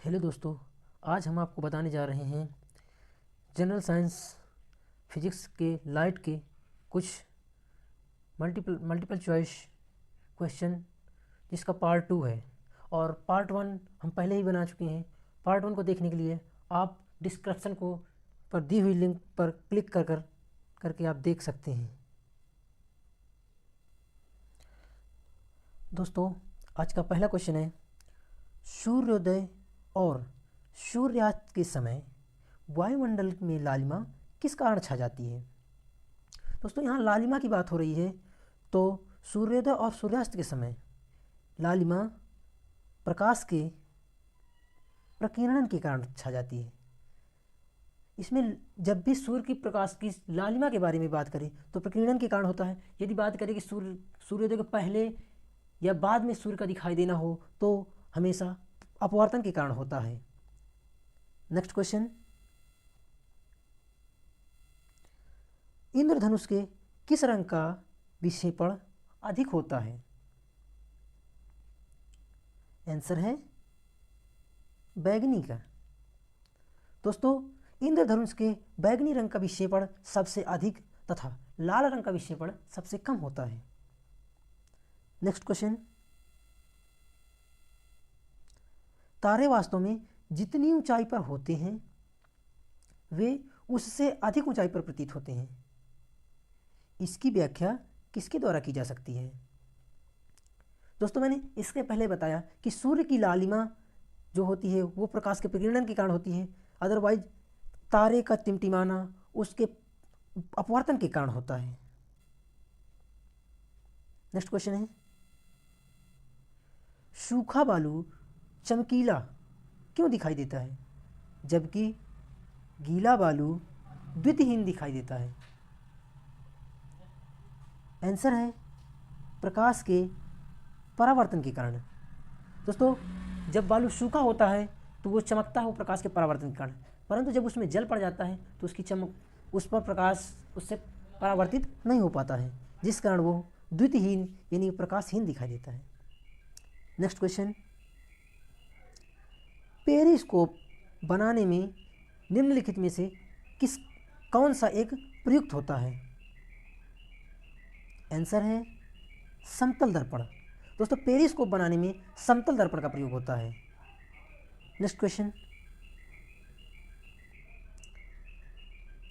Hello दोस्तों, आज हम आपको बताने जा रहे हैं जनरल साइंस फिजिक्स के लाइट के कुछ मल्टीपल चॉइस क्वेश्चन जिसका पार्ट 2 है। और पार्ट 1 हम पहले ही बना चुके हैं। पार्ट 1 को देखने के लिए आप डिस्क्रिप्शन को पर दी हुई लिंक पर क्लिक करके आप देख सकते हैं। दोस्तों, आज का पहला क्वेश्चन है, सूर्योदय और सूर्यास्त के समय वायुमंडल में लालिमा किस कारण छा जाती है। दोस्तों, यहाँ लालिमा की बात हो रही है, तो सूर्योदय और सूर्यास्त के समय लालिमा प्रकाश के प्रकीर्णन के कारण छा जाती है। इसमें जब भी सूर्य की प्रकाश की लालिमा के बारे में बात करें तो प्रकीर्णन के कारण होता है। यदि बात करें कि सूर्योदय के पहले या बाद में सूर्य का दिखाई देना हो तो हमेशा अपवर्तन के कारण होता है। नेक्स्ट क्वेश्चन, इंद्रधनुष के किस रंग का विक्षेपण अधिक होता है। आंसर है बैगनी का। दोस्तों, इंद्रधनुष के बैगनी रंग का विक्षेपण सबसे अधिक तथा लाल रंग का विक्षेपण सबसे कम होता है। नेक्स्ट क्वेश्चन, तारे वास्तव में जितनी ऊंचाई पर होते हैं वे उससे अधिक ऊंचाई पर प्रतीत होते हैं। इसकी व्याख्या किसके द्वारा की जा सकती है। दोस्तों, मैंने इसके पहले बताया कि सूर्य की लालिमा जो होती है वो प्रकाश के प्रकीर्णन के कारण होती है, अदरवाइज तारे का टिमटिमाना उसके अपवर्तन के कारण होता है। नेक्स्ट क्वेश्चन है, सूखा बालू चमकीला क्यों दिखाई देता है जबकि गीला बालू द्युतिहीन दिखाई देता है। आंसर है प्रकाश के परावर्तन के कारण। दोस्तों, जब बालू सूखा होता है तो वो चमकता है वो प्रकाश के परावर्तन के कारण, परंतु जब उसमें जल पड़ जाता है तो उसकी चमक उस पर प्रकाश उससे परावर्तित नहीं हो पाता है, जिस कारण वो द्युतिहीन यानी प्रकाशहीन दिखाई देता है। नेक्स्ट क्वेश्चन, पेरिस्कोप बनाने में निम्नलिखित में से कौन सा एक प्रयुक्त होता है। आंसर है समतल दर्पण। दोस्तों, पेरिस्कोप बनाने में समतल दर्पण का प्रयोग होता है। नेक्स्ट क्वेश्चन,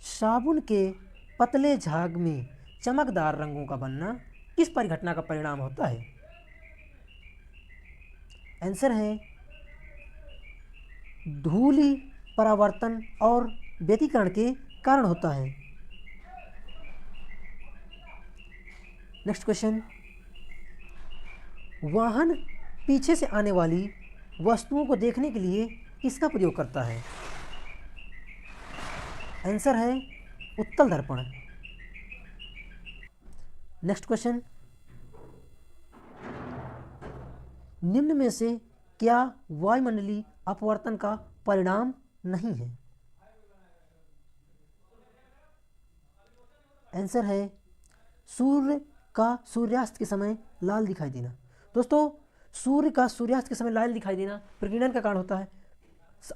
साबुन के पतले झाग में चमकदार रंगों का बनना किस परिघटना का परिणाम होता है। आंसर है धूलि परावर्तन और व्यतिकरण के कारण होता है। नेक्स्ट क्वेश्चन, वाहन पीछे से आने वाली वस्तुओं को देखने के लिए किसका प्रयोग करता है। आंसर है उत्तल दर्पण। नेक्स्ट क्वेश्चन, निम्न में से क्या वायुमंडलीय अपवर्तन का परिणाम नहीं है। आंसर है सूर्य का सूर्यास्त के समय लाल दिखाई देना। दोस्तों, सूर्य का सूर्यास्त के समय लाल दिखाई देना प्रकीर्णन का कारण होता है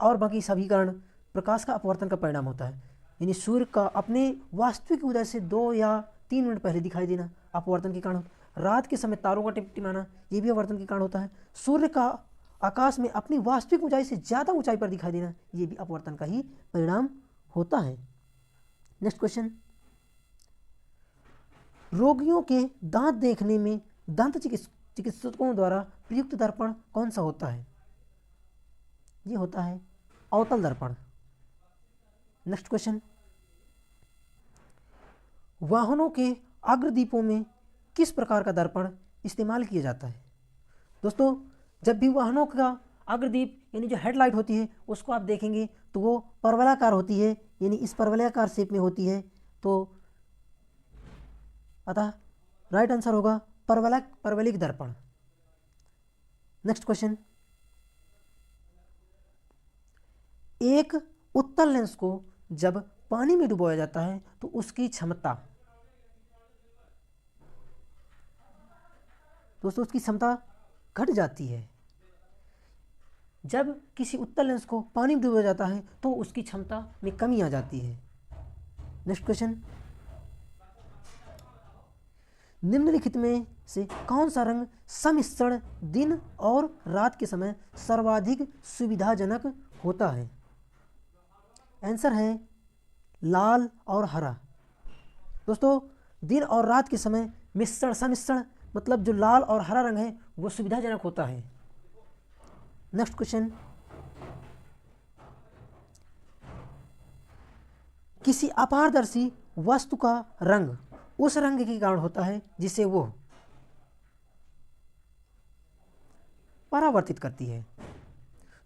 और बाकी सभी कारण प्रकाश का अपवर्तन का परिणाम होता है। यानी सूर्य का अपने वास्तविक उदय से 2 या 3 मिनट पहले दिखाई देना अपवर्तन के कारण। रात के समय तारों का टिमटिमाना ये भी अपवर्तन के कारण होता है। सूर्य का आकाश में अपनी वास्तविक ऊंचाई से ज़्यादा ऊंचाई पर दिखाई देना ये भी अपवर्तन का ही परिणाम होता है। नेक्स्ट क्वेश्चन, रोगियों के दांत देखने में दंत चिकित्सकों द्वारा प्रयुक्त दर्पण कौन सा होता है। ये होता है अवतल दर्पण। नेक्स्ट क्वेश्चन, वाहनों के अग्रदीपों में किस प्रकार का दर्पण इस्तेमाल किया जाता है। दोस्तों, जब भी वाहनों का अग्रदीप यानी जो हेडलाइट होती है उसको आप देखेंगे तो वो परवलयाकार होती है, यानी इस परवलयाकार शेप में होती है, तो अतः राइट आंसर होगा परवलिक दर्पण। नेक्स्ट क्वेश्चन, एक उत्तल लेंस को जब पानी में डुबोया जाता है तो उसकी क्षमता, दोस्तों उसकी क्षमता घट जाती है। जब किसी उत्तल लेंस को पानी में डुबोया जाता है तो उसकी क्षमता में कमी आ जाती है। नेक्स्ट क्वेश्चन, निम्नलिखित में से कौन सा रंग सम्मिश्रण दिन और रात के समय सर्वाधिक सुविधाजनक होता है? आंसर है लाल और हरा। दोस्तों, दिन और रात के समय सम्मिश्रण मतलब जो लाल और हरा रंग है वो सुविधाजनक होता है। नेक्स्ट क्वेश्चन, किसी अपारदर्शी वस्तु का रंग उस रंग के कारण होता है जिसे वो परावर्तित करती है।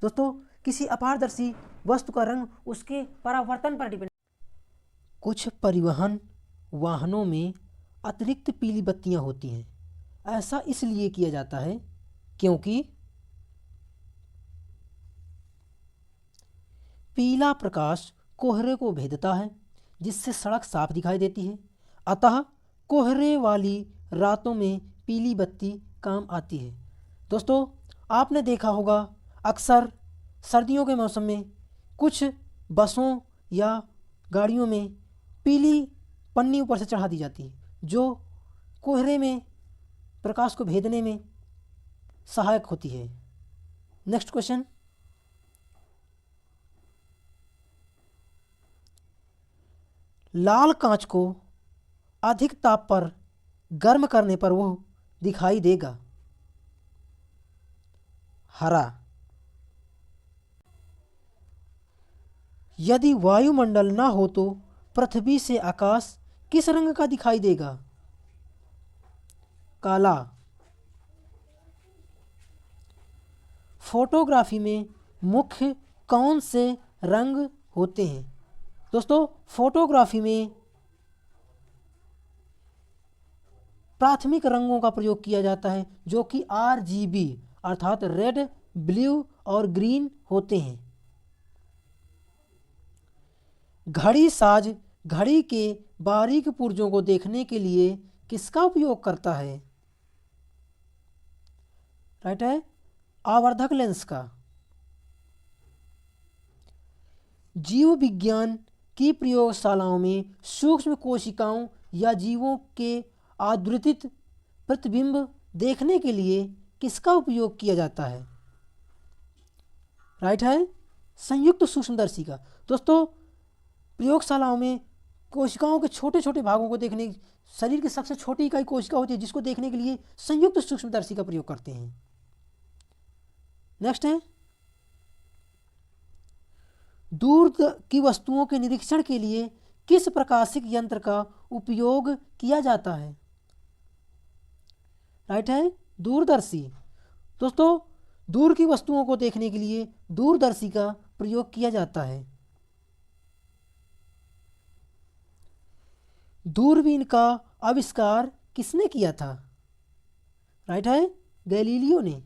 दोस्तों, किसी अपारदर्शी वस्तु का रंग उसके परावर्तन पर डिपेंड। कुछ परिवहन वाहनों में अतिरिक्त पीली बत्तियां होती हैं। ऐसा इसलिए किया जाता है क्योंकि पीला प्रकाश कोहरे को भेदता है जिससे सड़क साफ दिखाई देती है। अतः कोहरे वाली रातों में पीली बत्ती काम आती है। दोस्तों, आपने देखा होगा अक्सर सर्दियों के मौसम में कुछ बसों या गाड़ियों में पीली पन्नी ऊपर से चढ़ा दी जाती है जो कोहरे में प्रकाश को भेदने में सहायक होती है। नेक्स्ट क्वेश्चन, लाल कांच को अधिक ताप पर गर्म करने पर वह दिखाई देगा हरा। यदि वायुमंडल ना हो तो पृथ्वी से आकाश किस रंग का दिखाई देगा? काला। फोटोग्राफी में मुख्य कौन से रंग होते हैं? दोस्तों, फोटोग्राफी में प्राथमिक रंगों का प्रयोग किया जाता है जो कि RGB अर्थात रेड, ब्लू और ग्रीन होते हैं। घड़ी साज घड़ी के बारीक पुर्जों को देखने के लिए किसका उपयोग करता है? राइट है आवर्धक लेंस का। जीव विज्ञान की प्रयोगशालाओं में सूक्ष्म कोशिकाओं या जीवों के आदृतित प्रतिबिंब देखने के लिए किसका उपयोग किया जाता है? राइट है संयुक्त सूक्ष्मदर्शी का। दोस्तों, प्रयोगशालाओं में कोशिकाओं के छोटे छोटे भागों को देखने, शरीर की सबसे छोटी इकाई कोशिका होती है जिसको देखने के लिए संयुक्त सूक्ष्मदर्शी का प्रयोग करते हैं। नेक्स्ट है, दूर की वस्तुओं के निरीक्षण के लिए किस प्रकाशिक यंत्र का उपयोग किया जाता है? राइट है दूरदर्शी। दोस्तों, दूर की वस्तुओं को देखने के लिए दूरदर्शी का प्रयोग किया जाता है। दूरबीन का आविष्कार किसने किया था? राइट है गैलीलियो ने।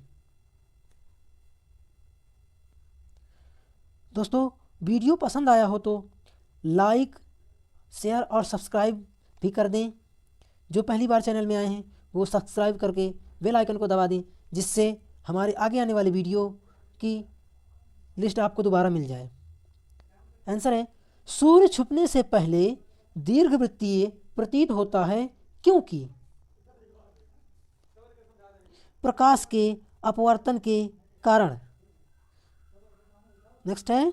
दोस्तों, वीडियो पसंद आया हो तो लाइक, शेयर और सब्सक्राइब भी कर दें। जो पहली बार चैनल में आए हैं वो सब्सक्राइब करके बेल आइकन को दबा दें जिससे हमारे आगे आने वाले वीडियो की लिस्ट आपको दोबारा मिल जाए। आंसर है सूर्य छुपने से पहले दीर्घवृत्तीय प्रतीत होता है क्योंकि प्रकाश के अपवर्तन के कारण। नेक्स्ट है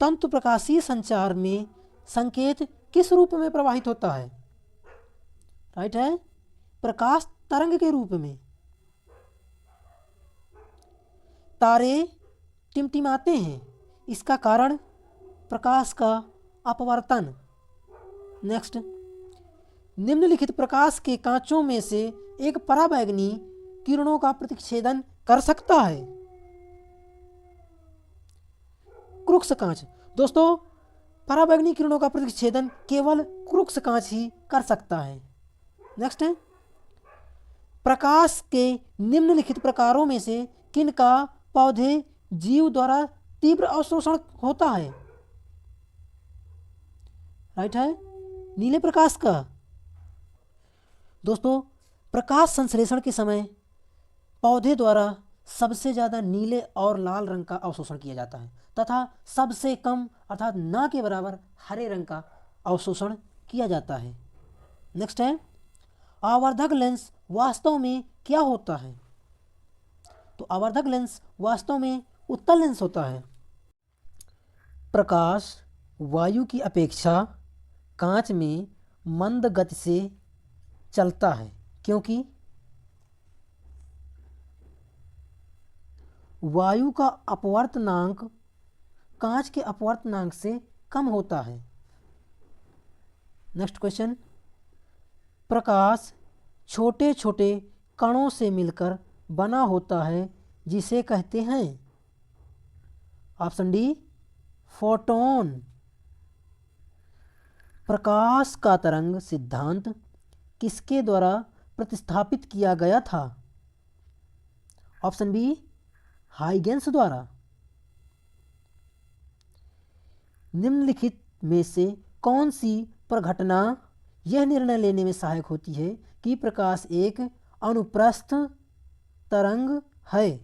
तंतु प्रकाशीय संचार में संकेत किस रूप में प्रवाहित होता है? राइट है प्रकाश तरंग के रूप में। तारे टिमटिमाते हैं, इसका कारण प्रकाश का अपवर्तन। नेक्स्ट, निम्नलिखित प्रकाश के कांचों में से एक पराबैंगनी किरणों का प्रतिच्छेदन कर सकता है? क्रुक्स कांच। दोस्तों, पराबैंगनी किरणों का प्रतिच्छेदन केवल क्रुक्स कांच ही कर सकता है। नेक्स्ट है प्रकाश के निम्नलिखित प्रकारों में से किन का पौधे जीव द्वारा तीव्र अवशोषण होता है? राइट है नीले प्रकाश का। दोस्तों, प्रकाश संश्लेषण के समय पौधे द्वारा सबसे ज़्यादा नीले और लाल रंग का अवशोषण किया जाता है तथा सबसे कम अर्थात न के बराबर हरे रंग का अवशोषण किया जाता है। नेक्स्ट है, आवर्धक लेंस वास्तव में क्या होता है? तो आवर्धक लेंस वास्तव में उत्तल लेंस होता है। प्रकाश वायु की अपेक्षा कांच में मंद गति से चलता है क्योंकि वायु का अपवर्तनांक कांच के अपवर्तनांक से कम होता है। नेक्स्ट क्वेश्चन, प्रकाश छोटे छोटे कणों से मिलकर बना होता है जिसे कहते हैं? Option D, photon. प्रकाश का तरंग सिद्धांत किसके द्वारा प्रतिस्थापित किया गया था? ऑप्शन बी, हाइगेंस द्वारा। निम्नलिखित में से कौन सी प्रघटना यह निर्णय लेने में सहायक होती है कि प्रकाश एक अनुप्रस्थ तरंग है?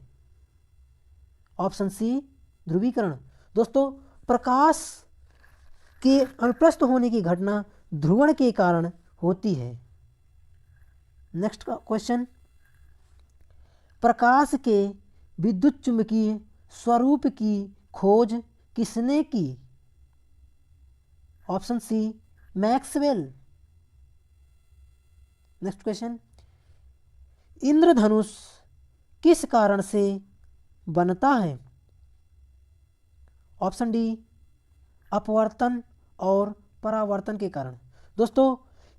ऑप्शन सी, ध्रुवीकरण। दोस्तों, प्रकाश के अनुप्रस्थ होने की घटना ध्रुवण के कारण होती है। नेक्स्ट क्वेश्चन, प्रकाश के विद्युत चुंबकीय स्वरूप की खोज किसने की? Option C, Maxwell. Next question, इंद्रधनुष किस कारण से बनता है? ऑप्शन डी, अपवर्तन और परावर्तन के कारण। दोस्तों,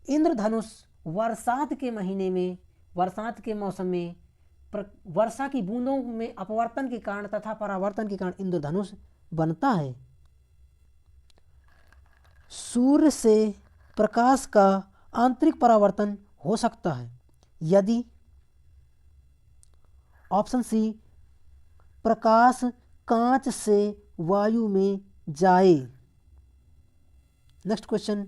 इंद्रधनुष बरसात के महीने में, बरसात के मौसम में वर्षा की बूंदों में अपवर्तन के कारण तथा परावर्तन के कारण इंद्रधनुष बनता है। सूर्य से प्रकाश का आंतरिक परावर्तन हो सकता है यदि ऑप्शन सी, प्रकाश कांच से वायु में जाए। नेक्स्ट क्वेश्चन,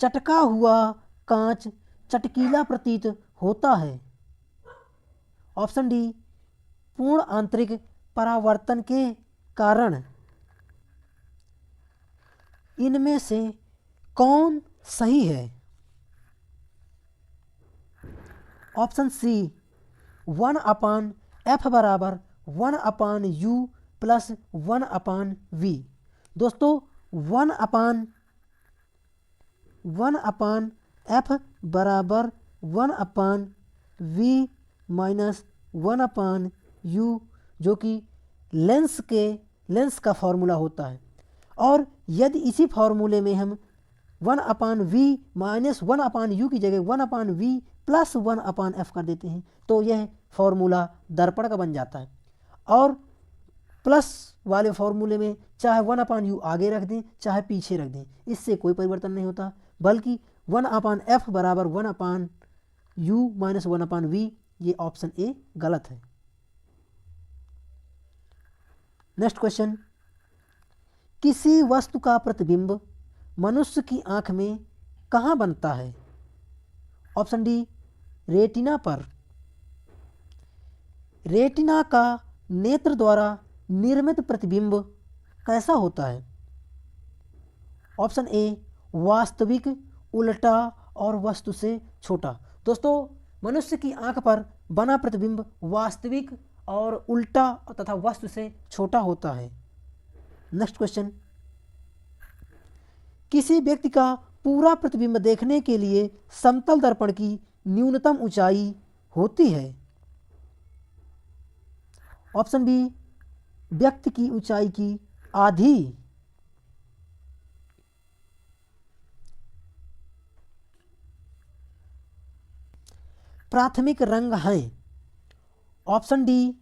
चटका हुआ कांच चटकीला प्रतीत होता है। ऑप्शन डी, पूर्ण आंतरिक परावर्तन के कारण। इनमें से कौन सही है? ऑप्शन सी, 1/f बराबर 1/u प्लस 1/v। दोस्तों, 1/f बराबर 1/v माइनस 1/u जो कि लेंस का फॉर्मूला होता है। और यदि इसी फॉर्मूले में हम 1/v माइनस 1/u की जगह 1/v प्लस 1/f कर देते हैं तो यह फॉर्मूला दर्पण का बन जाता है। और प्लस वाले फॉर्मूले में चाहे 1/u आगे रख दें चाहे पीछे रख दें, इससे कोई परिवर्तन नहीं होता, बल्कि 1/f बराबर 1/u माइनस 1/v। ये ऑप्शन ए गलत है। नेक्स्ट क्वेश्चन, किसी वस्तु का प्रतिबिंब मनुष्य की आंख में कहाँ बनता है? ऑप्शन डी, रेटिना पर। रेटिना का नेत्र द्वारा निर्मित प्रतिबिंब कैसा होता है? ऑप्शन ए, वास्तविक, उल्टा और वस्तु से छोटा। दोस्तों, मनुष्य की आंख पर बना प्रतिबिंब वास्तविक और उल्टा तथा वस्तु से छोटा होता है। नेक्स्ट क्वेश्चन, किसी व्यक्ति का पूरा प्रतिबिंब देखने के लिए समतल दर्पण की न्यूनतम ऊंचाई होती है। ऑप्शन बी, व्यक्ति की ऊंचाई की आधी। प्राथमिक रंग हैं। ऑप्शन डी,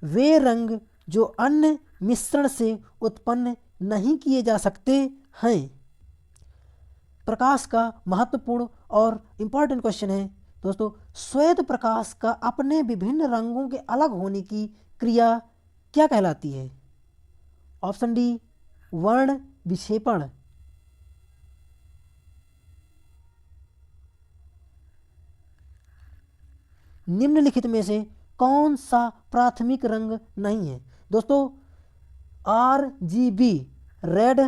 वे रंग जो अन्य मिश्रण से उत्पन्न नहीं किए जा सकते हैं। प्रकाश का महत्वपूर्ण और इम्पॉर्टेंट क्वेश्चन है दोस्तों, श्वेत प्रकाश का अपने विभिन्न रंगों के अलग होने की क्रिया क्या कहलाती है? ऑप्शन डी, वर्ण विक्षेपण। निम्नलिखित में से कौन सा प्राथमिक रंग नहीं है? दोस्तों RGB रेड,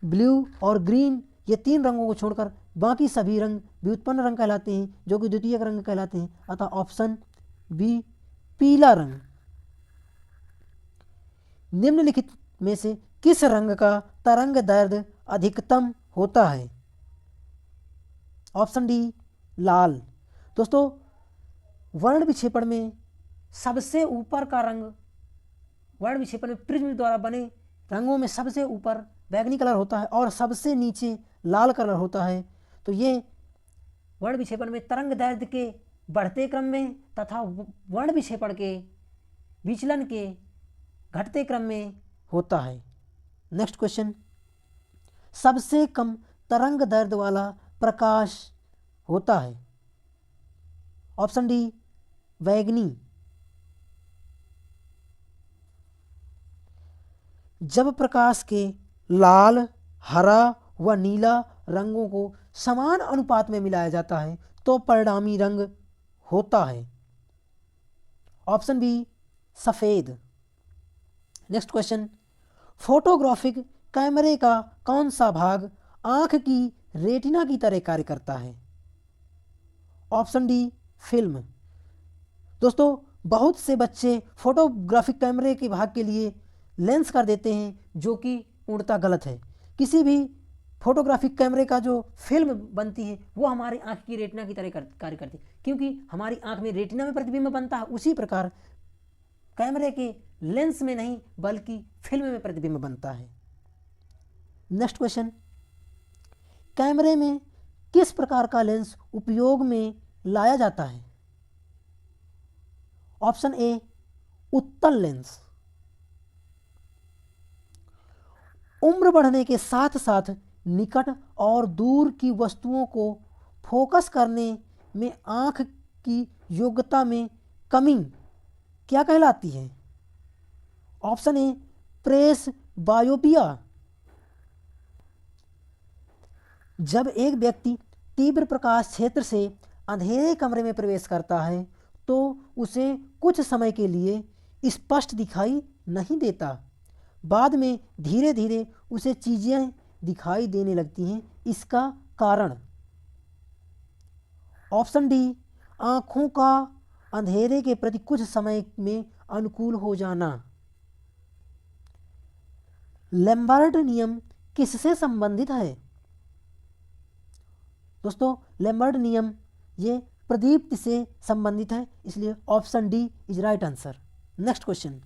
ब्लू और ग्रीन ये 3 रंगों को छोड़कर बाकी सभी रंग व्युत्पन्न रंग कहलाते हैं, जो कि द्वितीयक रंग कहलाते हैं। अतः ऑप्शन बी पीला रंग। निम्नलिखित में से किस रंग का तरंग दैर्ध्य अधिकतम होता है? ऑप्शन डी लाल। दोस्तों वर्ण विक्षेपण में सबसे ऊपर का रंग, वर्ण विक्षेपण में प्रिज्म द्वारा बने रंगों में सबसे ऊपर बैंगनी कलर होता है और सबसे नीचे लाल कलर होता है। तो ये वर्ण विक्षेपण में तरंग दैर्ध्य के बढ़ते क्रम में तथा वर्ण विक्षेपण के विचलन के घटते क्रम में होता है। नेक्स्ट क्वेश्चन, सबसे कम तरंग दैर्ध्य वाला प्रकाश होता है? ऑप्शन डी बैंगनी। जब प्रकाश के लाल, हरा व नीला रंगों को समान अनुपात में मिलाया जाता है तो परिणामी रंग होता है। ऑप्शन बी सफ़ेद। नेक्स्ट क्वेश्चन, फोटोग्राफिक कैमरे का कौन सा भाग आँख की रेटिना की तरह कार्य करता है? Option D film. दोस्तों बहुत से बच्चे फोटोग्राफिक कैमरे के भाग के लिए लेंस कर देते हैं, जो कि पूर्णतः गलत है। किसी भी फोटोग्राफिक कैमरे का जो फिल्म बनती है वो हमारी आँख की रेटिना की तरह कार्य करती है, क्योंकि हमारी आँख में रेटिना में प्रतिबिंब बनता है, उसी प्रकार कैमरे के लेंस में नहीं बल्कि फिल्म में प्रतिबिंब बनता है। नेक्स्ट क्वेश्चन, कैमरे में किस प्रकार का लेंस उपयोग में लाया जाता है? ऑप्शन ए उत्तल लेंस। उम्र बढ़ने के साथ साथ निकट और दूर की वस्तुओं को फोकस करने में आँख की योग्यता में कमी क्या कहलाती है? Option A presbyopia. जब एक व्यक्ति तीव्र प्रकाश क्षेत्र से अंधेरे कमरे में प्रवेश करता है तो उसे कुछ समय के लिए स्पष्ट दिखाई नहीं देता, बाद में धीरे धीरे उसे चीज़ें दिखाई देने लगती हैं। इसका कारण? ऑप्शन डी आँखों का अंधेरे के प्रति कुछ समय में अनुकूल हो जाना। लैम्बर्ट नियम किससे संबंधित है? दोस्तों लैम्बर्ट नियम ये प्रदीप्ति से संबंधित है, इसलिए option D is right answer. Next question,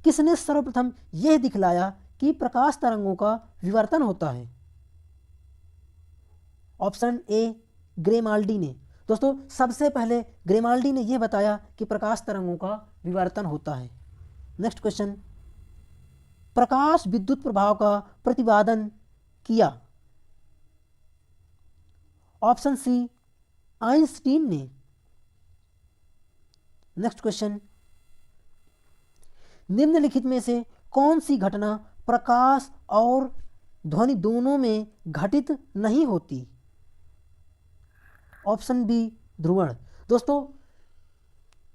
किसने सर्वप्रथम यह दिखलाया कि प्रकाश तरंगों का विवर्तन होता है? ऑप्शन ए ग्रेमाल्डी ने। दोस्तों सबसे पहले ग्रेमाल्डी ने यह बताया कि प्रकाश तरंगों का विवर्तन होता है। नेक्स्ट क्वेश्चन, प्रकाश विद्युत प्रभाव का प्रतिपादन किया? ऑप्शन सी आइंस्टीन ने। नेक्स्ट क्वेश्चन, निम्नलिखित में से कौन सी घटना प्रकाश और ध्वनि दोनों में घटित नहीं होती? ऑप्शन बी ध्रुवण। दोस्तों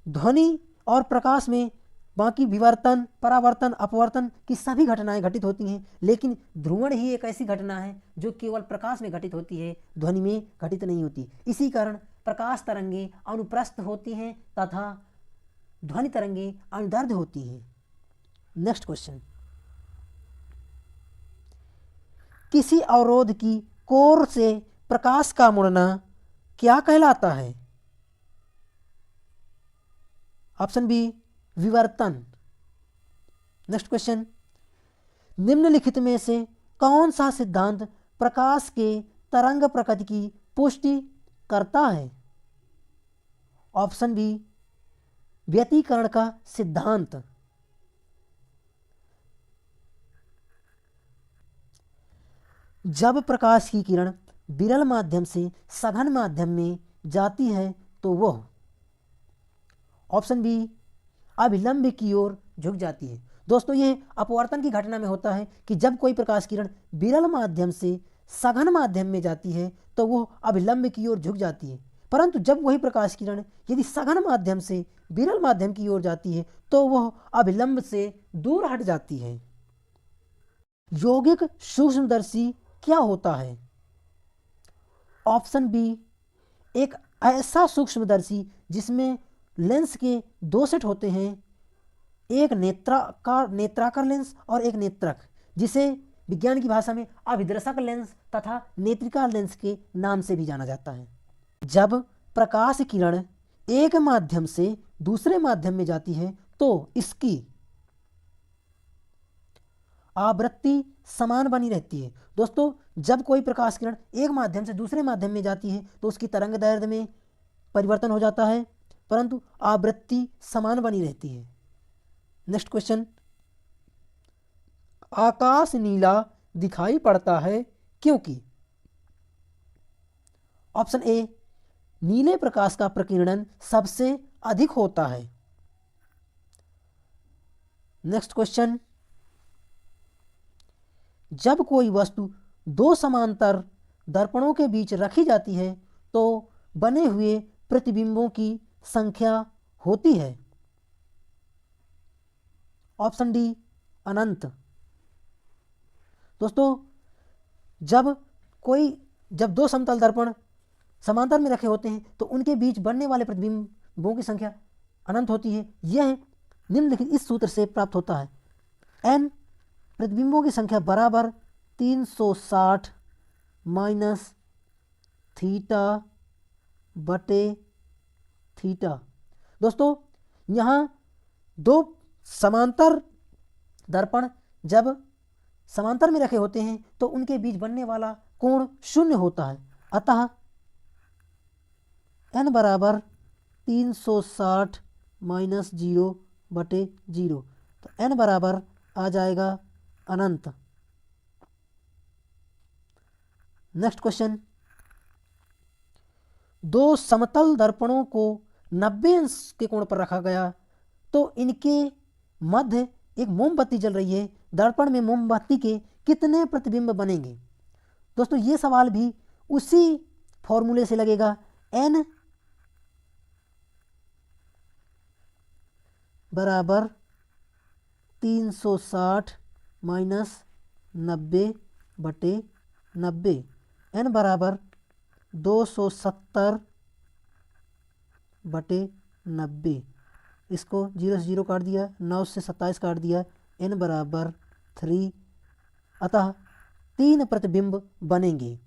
ध्वनि और प्रकाश में बाकी विवर्तन, परावर्तन, अपवर्तन की सभी घटनाएं घटित होती हैं, लेकिन ध्रुवण ही एक ऐसी घटना है जो केवल प्रकाश में घटित होती है, ध्वनि में घटित नहीं होती। इसी कारण प्रकाश तरंगे अनुप्रस्थ होती हैं तथा ध्वनि तरंगे अनुदैर्ध्य होती हैं। नेक्स्ट क्वेश्चन, किसी अवरोध की कोर से प्रकाश का मुड़ना क्या कहलाता है? ऑप्शन बी विवर्तन। नेक्स्ट क्वेश्चन, निम्नलिखित में से कौन सा सिद्धांत प्रकाश के तरंग प्रकृति की पुष्टि करता है? ऑप्शन बी व्यतिकरण का सिद्धांत। जब प्रकाश की किरण विरल माध्यम से सघन माध्यम में जाती है तो वह, ऑप्शन बी अभिलंब की ओर झुक जाती है। दोस्तों ये अपवर्तन की घटना में होता है कि जब कोई प्रकाश किरण विरल माध्यम से सघन माध्यम में जाती है तो वह अभिलंब की ओर झुक जाती है। परंतु जब वही प्रकाश किरण यदि सघन माध्यम से विरल माध्यम की ओर जाती है तो वह अभिलंब से दूर हट जाती है। यौगिक सूक्ष्मदर्शी क्या होता है? ऑप्शन बी, एक ऐसा सूक्ष्मदर्शी जिसमें लेंस के दो सेट होते हैं, एक नेत्राकार लेंस और एक नेत्रक, जिसे विज्ञान की भाषा में अभिदर्शक लेंस तथा नेत्रिका लेंस के नाम से भी जाना जाता है। जब प्रकाश किरण एक माध्यम से दूसरे माध्यम में जाती है तो इसकी आवृत्ति समान बनी रहती है। दोस्तों, जब कोई प्रकाश किरण एक माध्यम से दूसरे माध्यम में जाती है तो उसकी तरंग दैर्ध्य में परिवर्तन हो जाता है, परंतु आवृत्ति समान बनी रहती है। नेक्स्ट क्वेश्चन, आकाश नीला दिखाई पड़ता है क्योंकि? ऑप्शन ए, नीले प्रकाश का प्रकीर्णन सबसे अधिक होता है। नेक्स्ट क्वेश्चन, जब कोई वस्तु दो समांतर दर्पणों के बीच रखी जाती है तो बने हुए प्रतिबिंबों की संख्या होती है। ऑप्शन डी, अनंत। दोस्तों, जब दो समतल दर्पण समांतर में रखे होते हैं तो उनके बीच बनने वाले प्रतिबिंबों की संख्या अनंत होती है। यह निम्नलिखित इस सूत्र से प्राप्त होता है, n प्रतिबिंबों की संख्या बराबर 360 माइनस थीटा बटे थीटा। दोस्तों, यहाँ दो समांतर दर्पण जब समांतर में रखे होते हैं तो उनके बीच बनने वाला कोण शून्य होता है, अतः n बराबर 360 माइनस 0 बटे 0, तो n बराबर आ जाएगा अनंत। नेक्स्ट क्वेश्चन, दो समतल दर्पणों को 90 अंश के कोण पर रखा गया तो इनके मध्य एक मोमबत्ती जल रही है, दर्पण में मोमबत्ती के कितने प्रतिबिंब बनेंगे? दोस्तों, ये सवाल भी उसी फॉर्मूले से लगेगा, n बराबर 360 माइनस 90 बटे 90, n बराबर 270 बटे 90। इसको 0 से 0 काट दिया, 9 से 27 काट दिया, n बराबर 3, अतः 3 प्रतिबिंब बनेंगे।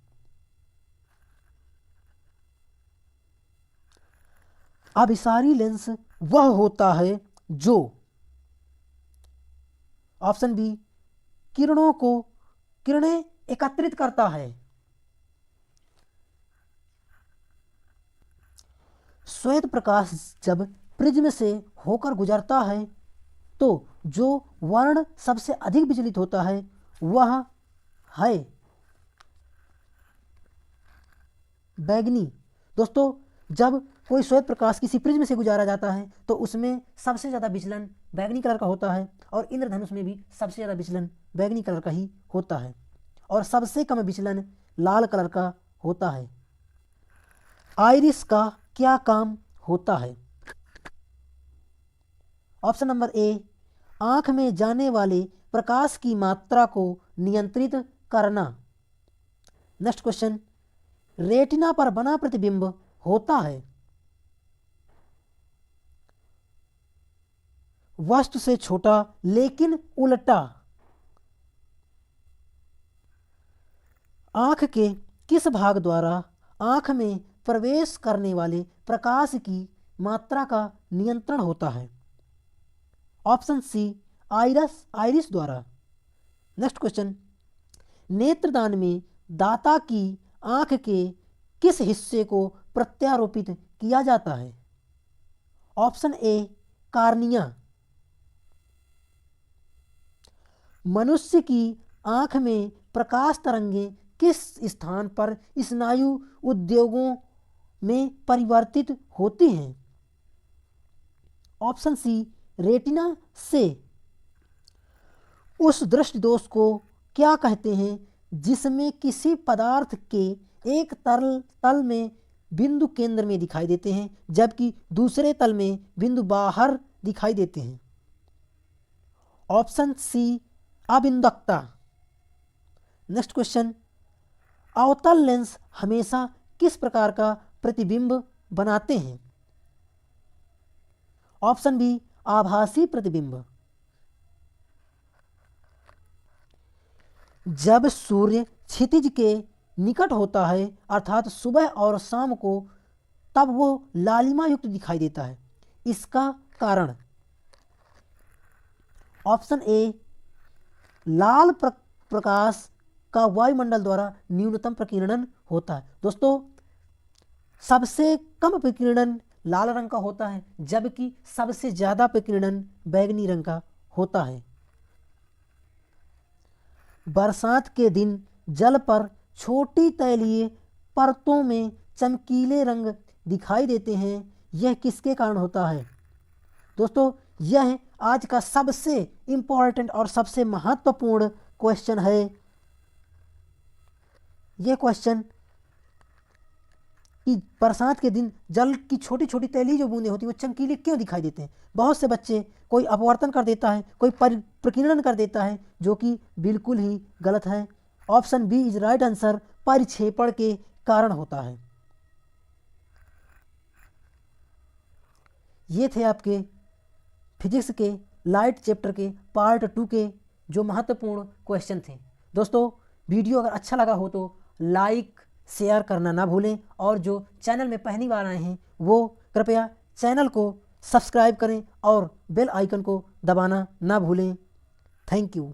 अभिसारी लेंस वह होता है जो, ऑप्शन बी, किरणें एकत्रित करता है। श्वेत प्रकाश जब प्रिज्म से होकर गुजरता है तो जो वर्ण सबसे अधिक विचलित होता है वह है बैगनी। दोस्तों, जब कोई श्वेत प्रकाश किसी प्रिज्म से गुजारा जाता है तो उसमें सबसे ज़्यादा विचलन बैगनी कलर का होता है और इंद्रधनुष में भी सबसे ज़्यादा विचलन बैगनी कलर का ही होता है और सबसे कम विचलन लाल कलर का होता है। आइरिस का क्या काम होता है? ऑप्शन नंबर ए, आंख में जाने वाले प्रकाश की मात्रा को नियंत्रित करना। नेक्स्ट क्वेश्चन, रेटिना पर बना प्रतिबिंब होता है वस्तु से छोटा लेकिन उल्टा। आंख के किस भाग द्वारा आंख में प्रवेश करने वाले प्रकाश की मात्रा का नियंत्रण होता है? ऑप्शन सी, आइरिस द्वारा। नेक्स्ट क्वेश्चन, नेत्रदान में दाता की आंख के किस हिस्से को प्रत्यारोपित किया जाता है? ऑप्शन ए, कार्निया। मनुष्य की आंख में प्रकाश तरंगें किस स्थान पर स्नायु उद्योगों में परिवर्तित होती हैं? ऑप्शन सी, रेटिना से। उस दृष्टि दोष को क्या कहते हैं जिसमें किसी पदार्थ के एक तरल तल में बिंदु केंद्र में दिखाई देते हैं जबकि दूसरे तल में बिंदु बाहर दिखाई देते हैं। ऑप्शन सी अबिंदकता। नेक्स्ट क्वेश्चन, अवतल लेंस हमेशा किस प्रकार का प्रतिबिंब बनाते हैं? ऑप्शन बी आभासी प्रतिबिंब। जब सूर्य क्षितिज के निकट होता है अर्थात सुबह और शाम को, तब वो लालिमा युक्त दिखाई देता है। इसका कारण, ऑप्शन ए लाल प्रकाश का वायुमंडल द्वारा न्यूनतम प्रकीर्णन होता है। दोस्तों, सबसे कम प्रकीर्णन लाल रंग का होता है जबकि सबसे ज़्यादा प्रकीर्णन बैंगनी रंग का होता है। बरसात के दिन जल पर छोटी तैलीय परतों में चमकीले रंग दिखाई देते हैं, यह किसके कारण होता है? दोस्तों, यह आज का सबसे इम्पोर्टेंट और सबसे महत्वपूर्ण क्वेश्चन है। यह क्वेश्चन कि बरसात के दिन जल की छोटी छोटी तैलीय जो बूंदें होती हैं वो चमकीले क्यों दिखाई देते हैं? बहुत से बच्चे, कोई अपवर्तन कर देता है, कोई प्रकीर्णन कर देता है, जो कि बिल्कुल ही गलत है। Option B is right answer, परिक्षेपण के कारण होता है। ये थे आपके फिजिक्स के लाइट चैप्टर के पार्ट 2 के जो महत्वपूर्ण क्वेश्चन थे। दोस्तों, वीडियो अगर अच्छा लगा हो तो लाइक शेयर करना ना भूलें और जो चैनल में पहली बार आए हैं वो कृपया चैनल को सब्सक्राइब करें और बेल आइकन को दबाना ना भूलें। Thank you.